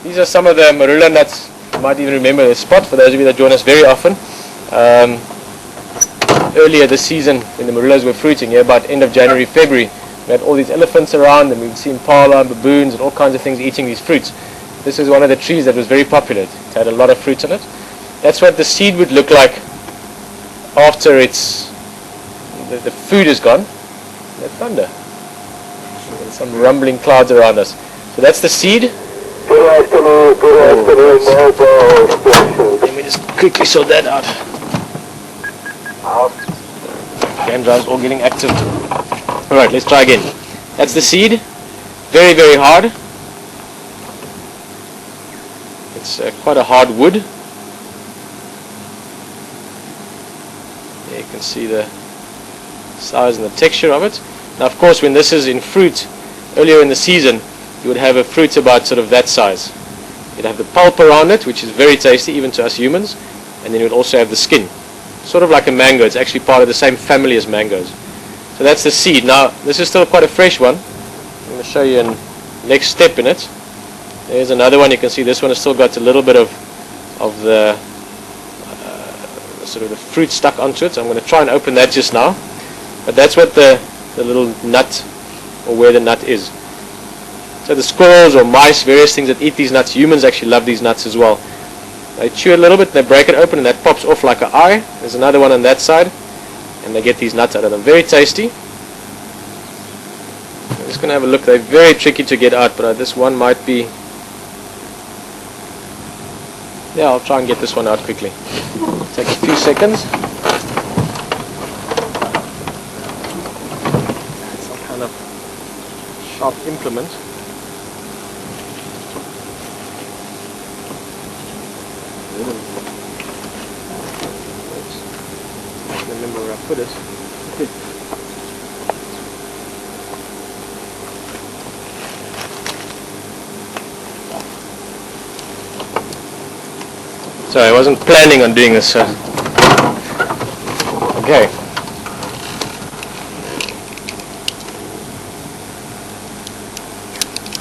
These are some of the Marula nuts. You might even remember the spot for those of you that join us very often. Earlier this season, when the Marulas were fruiting, about end of January, February, we had all these elephants around, and we'd see impala, baboons, and all kinds of things eating these fruits. This is one of the trees that was very popular. It had a lot of fruits on it. That's what the seed would look like after the food is gone. That thunder. There's some rumbling clouds around us. So that's the seed. Let me just quickly sort that out. Game drive's all getting active. Alright, let's try again. That's the seed. Very, very hard. It's quite a hard wood. There you can see the size and the texture of it. Now, of course, when this is in fruit, earlier in the season, you would have a fruit about sort of that size. You'd have the pulp around it, which is very tasty, even to us humans, and then you would also have the skin. Sort of like a mango. It's actually part of the same family as mangoes. So that's the seed. Now, this is still quite a fresh one. I'm going to show you a next step in it. There's another one. You can see this one has still got a little bit of the sort of the fruit stuck onto it. So I'm going to try and open that just now. But that's what the little nut, or where the nut is. So the squirrels or mice, various things that eat these nuts, humans actually love these nuts as well. They chew a little bit, they break it open, and that pops off like an eye. There's another one on that side, and they get these nuts out of them. Very tasty. I'm just going to have a look. They're very tricky to get out, but this one might be... Yeah, I'll try and get this one out quickly. Take a few seconds. Some kind of sharp implement. I can't remember where I put it. Sorry, I wasn't planning on doing this. Okay.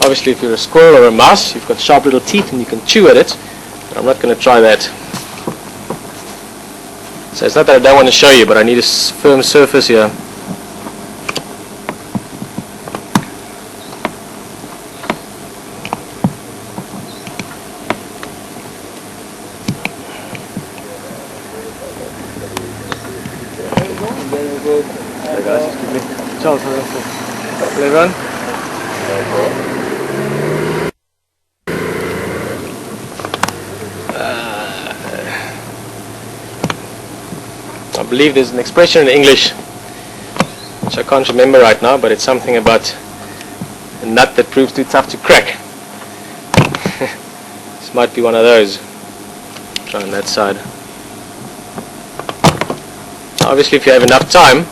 Obviously, if you're a squirrel or a mouse, you've got sharp little teeth and you can chew at it. But I'm not going to try that. So it's not that I don't want to show you, but I need a firm surface here. Hey guys, excuse me. Ciao, hello everyone. I believe there's an expression in English which I can't remember right now, but it's something about a nut that proves too tough to crack. This might be one of those. Try on that side. Obviously, if you have enough time,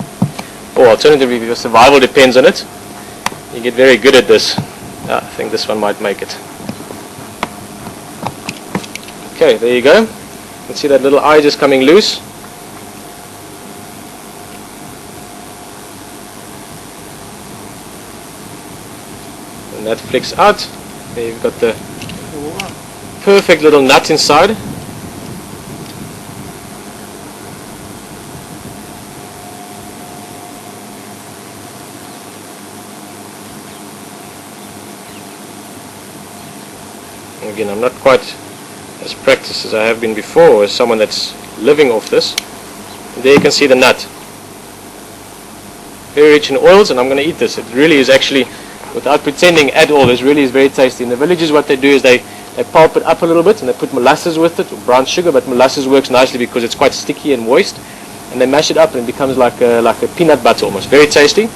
or alternatively if your survival depends on it, you get very good at this. I think this one might make it. Okay, there you go. You can see that little eye just coming loose. And that flicks out. There you've got the perfect little nut inside. Again, I'm not quite as practiced as I have been before, or as someone that's living off this. And there you can see the nut. Very rich in oils, and I'm going to eat this. It really is actually, without pretending at all, this really is very tasty. In the villages what they do is they pulp it up a little bit and they put molasses with it, or brown sugar, but molasses works nicely because it's quite sticky and moist. And they mash it up and it becomes like a peanut butter almost. Very tasty.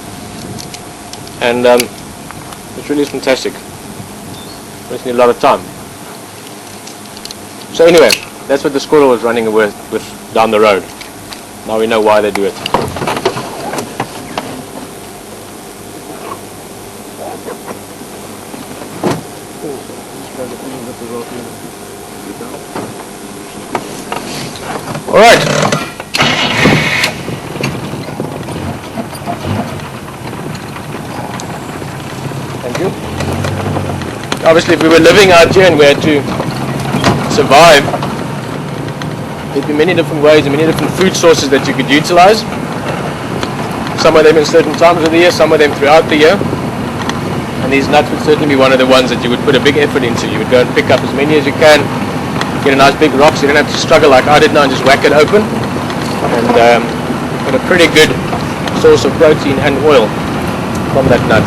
And it really is fantastic. Just need a lot of time. So anyway, that's what the squirrel was running with down the road. Now we know why they do it. All right. Thank you. Obviously, if we were living out here and we had to survive, there'd be many different ways and many different food sources that you could utilize. Some of them in certain times of the year, some of them throughout the year. And these nuts would certainly be one of the ones that you would put a big effort into. You would go and pick up as many as you can, get a nice big rock so you don't have to struggle like I did now and just whack it open. And get a pretty good source of protein and oil from that nut.